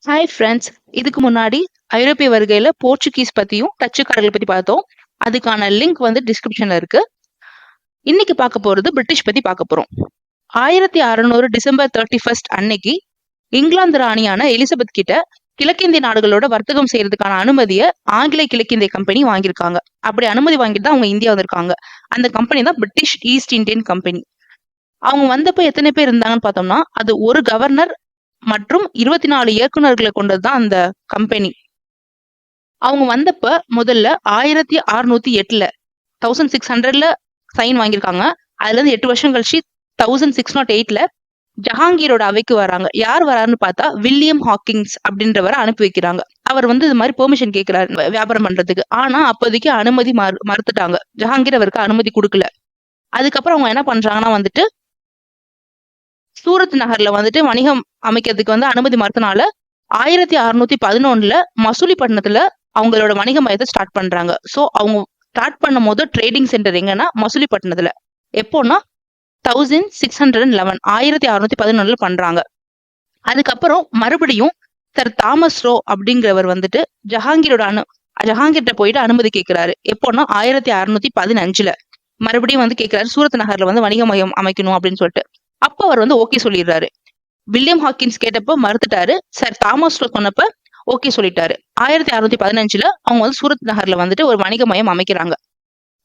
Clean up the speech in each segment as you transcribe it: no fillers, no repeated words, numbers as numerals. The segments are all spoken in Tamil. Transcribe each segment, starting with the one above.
Hi friends. இதுக்கு முன்னாடி ஐரோப்பிய வருகையில போர்ச்சுகீஸ் பத்தியும் டச்சுக்காரர்கள் பத்தி பார்த்தோம். அதுக்கான லிங்க் வந்து டிஸ்கிரிப்ஷன்ல இருக்கு. இன்னைக்கு பார்க்க போறது பிரிட்டிஷ் பத்தி பார்க்க போறோம். 1600 டிசம்பர் 31 அன்னைக்கு இங்கிலாந்து ராணியான எலிசபெத் கிட்ட கிழக்கிந்திய நாடுகளோட வர்த்தகம் செய்யறதுக்கான அனுமதியை ஆங்கில கிழக்கிந்திய கம்பெனி வாங்கியிருக்காங்க. அப்படி அனுமதி வாங்கிட்டு தான் அவங்க இந்தியா வந்திருக்காங்க. அந்த கம்பெனி தான் பிரிட்டிஷ் ஈஸ்ட் இந்தியன் கம்பெனி. அவங்க வந்தப்ப எத்தனை பேர் இருந்தாங்கன்னு பார்த்தோம்னா, அது ஒரு கவர்னர் மற்றும் 24 இயக்குநர்களை கொண்டதுதான் அந்த கம்பெனி. அவங்க வந்தப்ப முதல்ல 1608ல 1600ல சைன் வாங்கியிருக்காங்க. அதுல இருந்து 8 வருஷம் கழிச்சு 1608ல ஜஹாங்கீரோட அவைக்கு வராங்க. யார் வராருன்னு பார்த்தா வில்லியம் ஹாக்கிங்ஸ் அப்படின்றவரை அனுப்பி வைக்கிறாங்க. அவர் வந்து இது மாதிரி பெர்மிஷன் கேட்கிறாரு வியாபாரம் பண்றதுக்கு. ஆனா அப்போதைக்கு அனுமதி மறுத்துட்டாங்க. ஜஹாங்கீர் அவருக்கு அனுமதி கொடுக்கல. அதுக்கப்புறம் அவங்க என்ன பண்றாங்கன்னா வந்துட்டு சூரத் நகர்ல வந்துட்டு வணிகம் அமைக்கிறதுக்கு வந்து அனுமதி மறுத்தனால 1611ல மசூலிப்பட்டினத்துல அவங்களோட வணிக மையத்தை ஸ்டார்ட் பண்றாங்க. சோ அவங்க ஸ்டார்ட் பண்ணும் போது ட்ரேடிங் சென்டர் எங்கன்னா மசூலிப்பட்டினத்துல. எப்போன்னா 1611 பண்றாங்க. அதுக்கப்புறம் மறுபடியும் சர் தாமஸ் ரோ அப்படிங்கிறவர் வந்துட்டு ஜஹாங்கீர்கிட்ட போயிட்டு அனுமதி கேட்கிறாரு. எப்போன்னா 1615ல மறுபடியும் வந்து கேட்கிறாரு சூரத் நகர்ல வந்து வணிக மையம் அமைக்கணும் அப்படின்னு சொல்லிட்டு. அப்ப அவர் வந்து ஓகே சொல்லிடுறாரு. வில்லியம் ஹாக்கின்ஸ் கேட்டப்ப மறுத்துட்டாரு. சார் தாமஸ் ரோ சொன்னப்ப ஓகே சொல்லிட்டாரு. 1615ல அவங்க வந்து சூரத் நகர்ல வந்துட்டு ஒரு வணிக மையம் அமைக்கிறாங்க.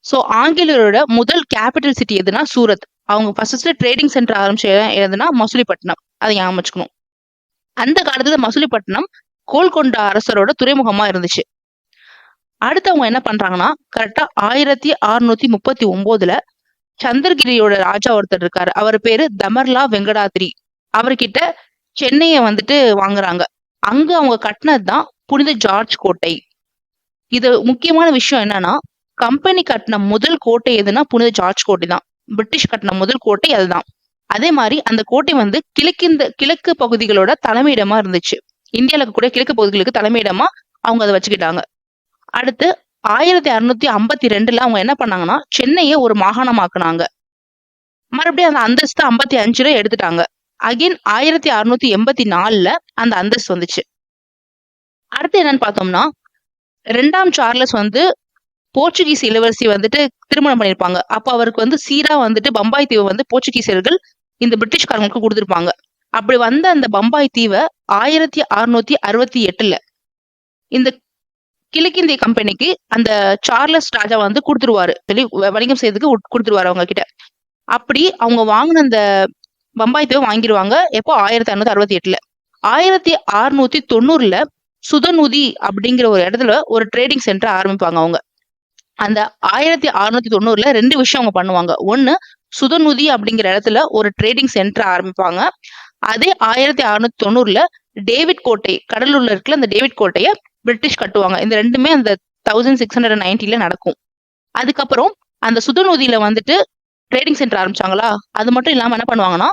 சோ ஆங்கிலேயரோட முதல் கேபிட்டல் சிட்டி எதுனா சூரத். அவங்க ஃபர்ஸ்ட் ட்ரேடிங் சென்டர் ஆரம்பிச்ச இடம் எதுனா மசூலிப்பட்டினம். அதை ஞாபகம் வச்சுக்கணும். அந்த காலத்துல மசூலிப்பட்டினம் கோல்கொண்டா அரசரோட துறைமுகமா இருந்துச்சு. அடுத்து அவங்க என்ன பண்றாங்கன்னா கரெக்டா 1639ல சந்திரகிரியோட ராஜா ஒருத்தர் இருக்காரு. அவர் பேரு தமர்லா வெங்கடாத்ரி. அவர்கிட்ட சென்னைய வந்துட்டு வாங்குறாங்க. அங்க அவங்க கட்டினதுதான் புனித ஜார்ஜ் கோட்டை. இது முக்கியமான விஷயம் என்னன்னா, கம்பெனி கட்டின முதல் கோட்டை எதுனா புனித ஜார்ஜ் கோட்டை தான். பிரிட்டிஷ் கட்டின முதல் கோட்டை அதுதான். அதே மாதிரி அந்த கோட்டை வந்து கிழக்கு பகுதிகளோட தலைமையிடமா இருந்துச்சு. இந்தியால கூட கிழக்கு பகுதிகளுக்கு தலைமையிடமா அவங்க அதை வச்சுக்கிட்டாங்க. அடுத்து 1652ல அவங்க என்ன பண்ணாங்கன்னா சென்னையை ஒரு மாகாணமாக்குனாங்க. மறுபடியும் அந்த அந்தஸ்து 55ல எடுத்துட்டாங்க. அகைன் 1684ல அந்த அந்தஸ்து வந்துச்சு. அடுத்து என்னன்னு பார்த்தோம்னா 2ஆம் சார்லஸ் வந்து போர்ச்சுகீஸ் இளவரசி வந்துட்டு திருமணம் பண்ணிருப்பாங்க. அப்ப அவருக்கு வந்து சீரா வந்துட்டு பம்பாய் தீவை வந்து போர்ச்சுகீசியர்கள் இந்த பிரிட்டிஷ்காரங்களுக்கு கொடுத்திருப்பாங்க. அப்படி வந்த அந்த பம்பாய் தீவை 1668ல இந்த கிழக்கிந்திய கம்பெனிக்கு அந்த சார்லஸ் ராஜா வந்து கொடுத்துருவாரு. சொல்லி வணிகம் செய்யறதுக்கு கொடுத்துருவாரு அவங்க கிட்ட. அப்படி அவங்க வாங்கின அந்த பம்பாய் தீவை வாங்கிடுவாங்க. எப்போ 1668ல 1690ல சுதநுதி அப்படிங்கிற ஒரு இடத்துல ஒரு ட்ரேடிங் சென்டர் ஆரம்பிப்பாங்க அவங்க. அந்த 1690ல 2 விஷயம் அவங்க பண்ணுவாங்க. ஒண்ணு, சுதநுதி அப்படிங்கிற இடத்துல ஒரு ட்ரேடிங் சென்டர் ஆரம்பிப்பாங்க. அதே 1690ல டேவிட் கோட்டை, கடலூர்ல இருக்குல்ல அந்த டேவிட் கோட்டைய பிரிட்டிஷ் கட்டுவாங்க. இந்த ரெண்டுமே அந்த 1690ல நடக்கும். அதுக்கப்புறம் அந்த சுதநுதியில வந்துட்டு ட்ரேடிங் சென்டர் ஆரம்பிச்சாங்களா, அது மட்டும் இல்லாம என்ன பண்ணுவாங்கன்னா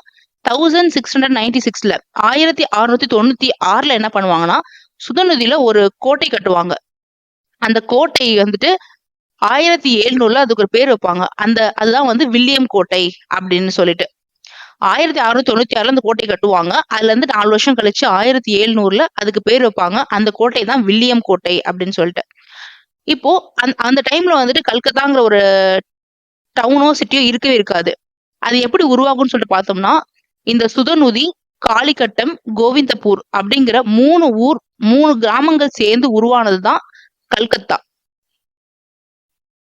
1696ல 1696ல என்ன பண்ணுவாங்கன்னா சுதநுதியில ஒரு கோட்டை கட்டுவாங்க. அந்த கோட்டை வந்துட்டு 1700ல அதுக்கு ஒரு பேர் வைப்பாங்க. அதுதான் வந்து வில்லியம் கோட்டை அப்படின்னு சொல்லிட்டு 1696ல அந்த கோட்டை கட்டுவாங்க. அதுல இருந்து 4 வருஷம் கழிச்சு 1700ல அதுக்கு பேர் வைப்பாங்க. அந்த கோட்டை தான் வில்லியம் கோட்டை அப்படின்னு சொல்லிட்டு. இப்போ அந்த டைம்ல வந்துட்டு கல்கத்தாங்கிற ஒரு டவுனோ சிட்டியோ இருக்கவே இருக்காது. அது எப்படி உருவாகும்னு சொல்லிட்டு பார்த்தோம்னா, இந்த சுதநுதி, காளிகட்டம், கோவிந்தபூர் அப்படிங்கிற 3 கிராமங்கள் சேர்ந்து உருவானதுதான் கல்கத்தா.